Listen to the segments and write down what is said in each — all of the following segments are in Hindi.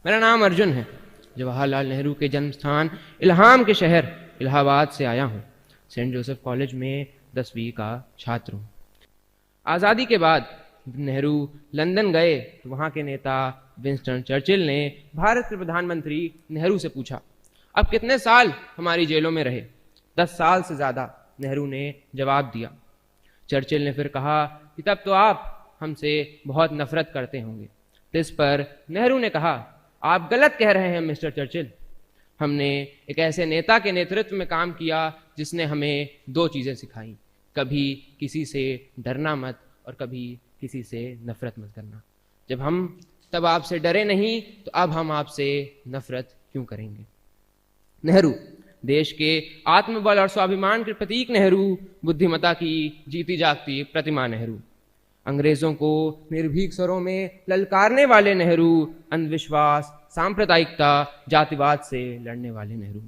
मेरा नाम अर्जुन है। जवाहरलाल नेहरू के जन्म स्थान इल्हाम के शहर इलाहाबाद से आया हूँ। सेंट जोसेफ कॉलेज में 10वीं का छात्र हूँ। आज़ादी के बाद नेहरू लंदन गए तो वहाँ के नेता विंस्टन चर्चिल ने भारत के प्रधानमंत्री नेहरू से पूछा, अब कितने साल हमारी जेलों में रहे? 10 साल से ज़्यादा, नेहरू ने जवाब दिया। चर्चिल ने फिर कहा कि तब तो आप हमसे बहुत नफरत करते होंगे। तो इस पर नेहरू ने कहा, आप गलत कह रहे हैं मिस्टर चर्चिल। हमने एक ऐसे नेता के नेतृत्व में काम किया जिसने हमें 2 चीज़ें सिखाई, कभी किसी से डरना मत और कभी किसी से नफरत मत करना। जब हम तब आपसे डरे नहीं तो अब हम आपसे नफरत क्यों करेंगे? नेहरू देश के आत्मबल और स्वाभिमान के प्रतीक नेहरू, बुद्धिमत्ता की जीती जागती प्रतिमा नेहरू, अंग्रेजों को निर्भीक स्वरों में ललकारने वाले नेहरू, अंधविश्वास, सांप्रदायिकता, जातिवाद से लड़ने वाले नेहरू,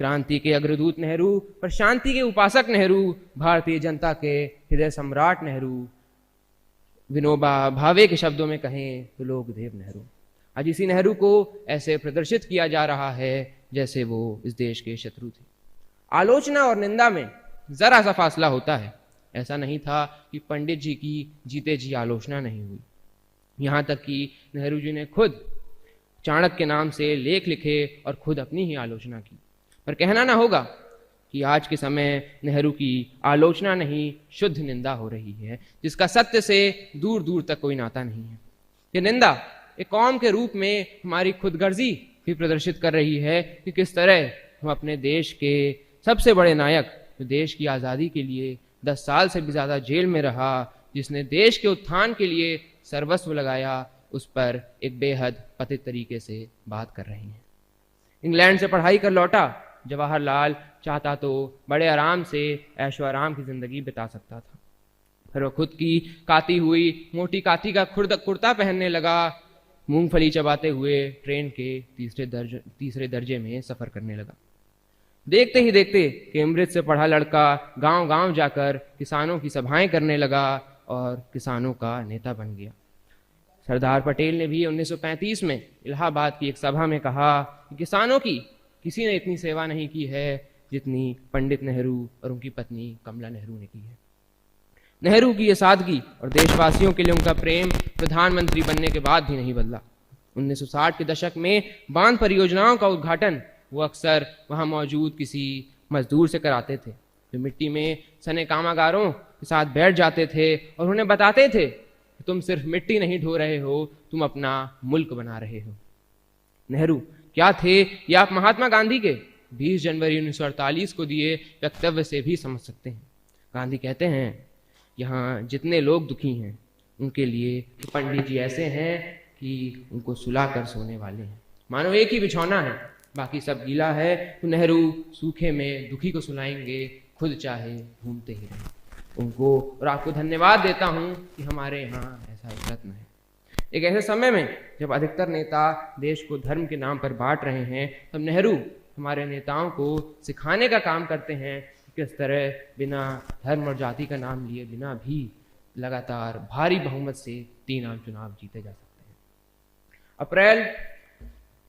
क्रांति के अग्रदूत नेहरू और शांति के उपासक नेहरू, भारतीय जनता के हृदय सम्राट नेहरू, विनोबा भावे के शब्दों में कहें तो लोकदेव नेहरू। आज इसी नेहरू को ऐसे प्रदर्शित किया जा रहा है जैसे वो इस देश के शत्रु थे। आलोचना और निंदा में जरा सा फासला होता है। ऐसा नहीं था कि पंडित जी की जीते जी आलोचना नहीं हुई। यहाँ तक कि नेहरू जी ने खुद चाणक्य के नाम से लेख लिखे और खुद अपनी ही आलोचना की। पर कहना ना होगा कि आज के समय नेहरू की आलोचना नहीं, शुद्ध निंदा हो रही है, जिसका सत्य से दूर दूर तक कोई नाता नहीं है। ये निंदा एक कौम के रूप में हमारी खुदगर्जी भी प्रदर्शित कर रही है कि किस तरह हम अपने देश के सबसे बड़े नायक, जो देश की आज़ादी के लिए 10 साल से भी ज़्यादा जेल में रहा, जिसने देश के उत्थान के लिए सर्वस्व लगाया, उस पर एक बेहद पतित तरीके से बात कर रहे हैं। इंग्लैंड से पढ़ाई कर लौटा जवाहरलाल चाहता तो बड़े आराम से ऐशो आराम की ज़िंदगी बिता सकता था। फिर वो खुद की काती हुई मोटी काती का कुर्ता पहनने लगा, मूंगफली चबाते हुए ट्रेन के तीसरे दर्जे में सफ़र करने लगा। देखते ही देखते कैम्ब्रिज से पढ़ा लड़का गांव गांव जाकर किसानों की सभाएं करने लगा और किसानों का नेता बन गया। सरदार पटेल ने भी 1935 में इलाहाबाद की एक सभा में कहा कि किसानों की किसी ने इतनी सेवा नहीं की है जितनी पंडित नेहरू और उनकी पत्नी कमला नेहरू ने की है। नेहरू की ये सादगी और देशवासियों के लिए उनका प्रेम प्रधानमंत्री बनने के बाद भी नहीं बदला। 1960 के दशक में बांध परियोजनाओं का उद्घाटन वो अक्सर वहाँ मौजूद किसी मजदूर से कराते थे, जो मिट्टी में सने कामगारों के साथ बैठ जाते थे और उन्हें बताते थे कि तुम सिर्फ मिट्टी नहीं ढो रहे हो, तुम अपना मुल्क बना रहे हो। नेहरू क्या थे ये आप महात्मा गांधी के 20 जनवरी 1948 को दिए वक्तव्य से भी समझ सकते हैं। गांधी कहते हैं, यहाँ जितने लोग दुखी हैं उनके लिए पंडित जी ऐसे हैं कि उनको सुला कर सोने वाले हैं। मानो एक ही बिछौना है, बाकी सब गीला है, तो नेहरू सूखे में दुखी को सुलाएंगे, खुद चाहे घूमते ही रहें उनको। और आपको धन्यवाद देता हूँ कि हमारे यहाँ ऐसा एक रत्न है। एक ऐसे समय में जब अधिकतर नेता देश को धर्म के नाम पर बांट रहे हैं, तब नेहरू हमारे नेताओं को सिखाने का काम करते हैं किस तरह बिना धर्म और जाति का नाम लिए बिना भी लगातार भारी बहुमत से 3 आम चुनाव जीते जा सकते हैं।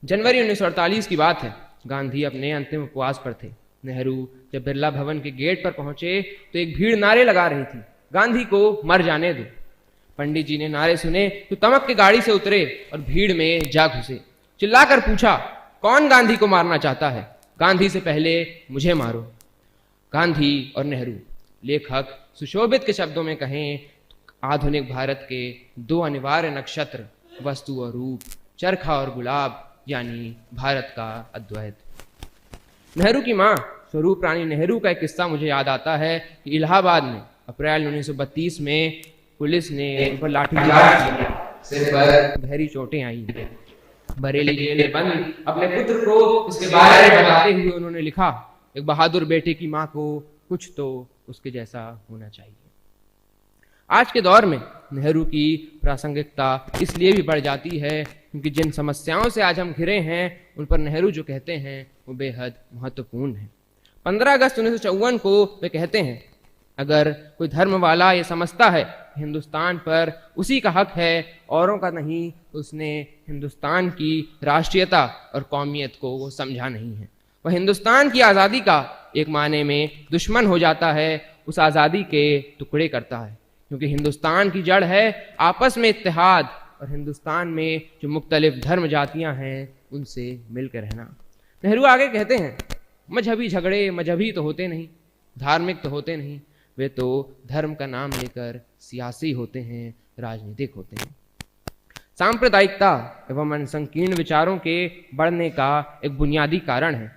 जनवरी 1948 की बात है। गांधी अपने अंतिम उपवास पर थे। नेहरू जब बिरला भवन के गेट पर पहुंचे तो एक भीड़ नारे लगा रही थी, गांधी को मर जाने दो। पंडित जी ने नारे सुने तो तमक के गाड़ी से उतरे और भीड़ में जा घुसे। चिल्लाकर पूछा, कौन गांधी को मारना चाहता है? गांधी से पहले मुझे मारो। गांधी और नेहरू, लेखक सुशोभित के शब्दों में कहें, आधुनिक भारत के 2 अनिवार्य नक्षत्र, वस्तु और रूप, चरखा और गुलाब, यानी भारत का अद्वैत। नेहरू की मां स्वरूप रानी नेहरू का एक किस्सा मुझे याद आता है कि इलाहाबाद में अप्रैल 1932 में पुलिस ने उन पर लाठीचार्ज किया, सिर पर गहरी चोटें आई। बरेली जेल में बंद अपने पुत्र को इसके बारे में बताते हुए उन्होंने लिखा, एक बहादुर बेटे की मां को कुछ तो उसके जैसा होना चाहिए। आज के दौर में नेहरू की प्रासंगिकता इसलिए भी बढ़ जाती है क्योंकि जिन समस्याओं से आज हम घिरे हैं उन पर नेहरू जो कहते हैं वो बेहद महत्वपूर्ण है। 15 अगस्त 1954 को वे कहते हैं, अगर कोई धर्म वाला ये समझता है हिंदुस्तान पर उसी का हक है, औरों का नहीं, तो उसने हिंदुस्तान की राष्ट्रीयता और कौमियत को वो समझा नहीं है। वह हिंदुस्तान की आज़ादी का एक मायने में दुश्मन हो जाता है, उस आज़ादी के टुकड़े करता है, क्योंकि हिंदुस्तान की जड़ है आपस में इत्तेहाद और हिंदुस्तान में जो मुख्तलिफ धर्म जातियां हैं उनसे मिलकर रहना। नेहरू आगे कहते हैं, मजहबी झगड़े मजहबी तो होते नहीं, धार्मिक तो होते नहीं, वे तो धर्म का नाम लेकर सियासी होते हैं, राजनीतिक होते हैं। सांप्रदायिकता एवं संकीर्ण विचारों के बढ़ने का एक बुनियादी कारण है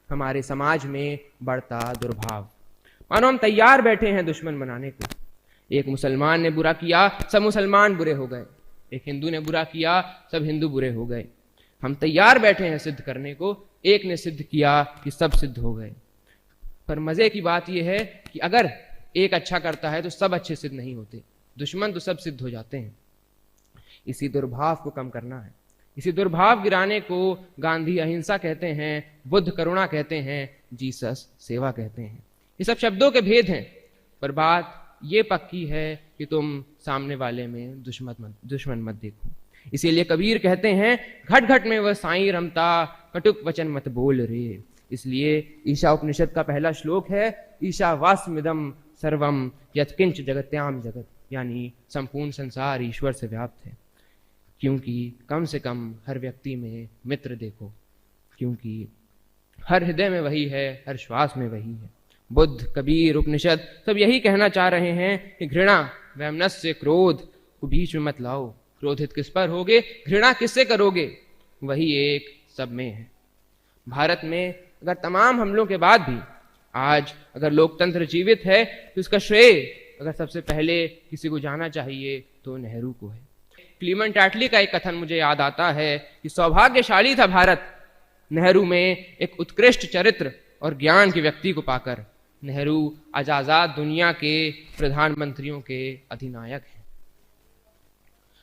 हमारे समाज में बढ़ता दुर्भाव। मानो हम तैयार बैठे हैं दुश्मन बनाने को। एक मुसलमान ने बुरा किया, सब मुसलमान बुरे हो गए। एक हिंदू ने बुरा किया, सब हिंदू बुरे हो गए। हम तैयार बैठे हैं सिद्ध करने को, एक ने सिद्ध किया कि सब सिद्ध हो गए। पर मजे की बात यह है कि अगर एक अच्छा करता है तो सब अच्छे सिद्ध नहीं होते, दुश्मन तो सब सिद्ध हो जाते हैं। इसी दुर्भाव को कम करना है। इसी दुर्भाव गिराने को गांधी अहिंसा कहते हैं, बुद्ध करुणा कहते हैं, जीसस सेवा कहते हैं। ये सब शब्दों के भेद हैं, पर बात ये पक्की है कि तुम सामने वाले में दुश्मन मत देखो। इसीलिए कबीर कहते हैं, घट घट में वह साईं रमता, कटुक वचन मत बोल रे। इसलिए ईशा उपनिषद का पहला श्लोक है, ईशावास्मिदं सर्वम यत्किंच जगत्याम जगत, यानी संपूर्ण संसार ईश्वर से व्याप्त है। क्योंकि कम से कम हर व्यक्ति में मित्र देखो, क्योंकि हर हृदय में वही है, हर श्वास में वही है। बुद्ध, कबीर, उपनिषद सब यही कहना चाह रहे हैं कि घृणा वैमनस्य क्रोध को बीच में मत लाओ। क्रोधित किस पर होगे, घृणा किससे करोगे, वही एक सब में है। भारत में अगर तमाम हमलों के बाद भी आज अगर लोकतंत्र जीवित है तो इसका श्रेय अगर सबसे पहले किसी को जाना चाहिए तो नेहरू को है। क्लीमेंट एटली का एक कथन मुझे याद आता है कि सौभाग्यशाली था भारत नेहरू में एक उत्कृष्ट चरित्र और ज्ञान के व्यक्ति को पाकर। नेहरू आज आजाद दुनिया के प्रधानमंत्रियों के अधिनायक हैं।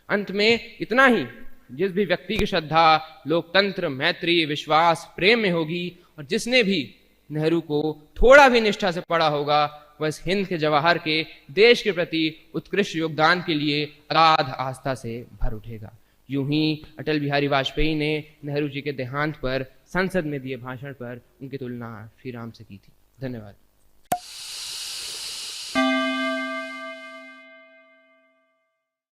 अंत में इतना ही, जिस भी व्यक्ति की श्रद्धा लोकतंत्र, मैत्री, विश्वास, प्रेम में होगी और जिसने भी नेहरू को थोड़ा भी निष्ठा से पढ़ा होगा, वह इस हिंद के जवाहर के देश के प्रति उत्कृष्ट योगदान के लिए अगाध आस्था से भर उठेगा। यूं ही अटल बिहारी वाजपेयी ने नेहरू जी के देहांत पर संसद में दिए भाषण पर उनकी तुलना श्री राम से की थी। धन्यवाद।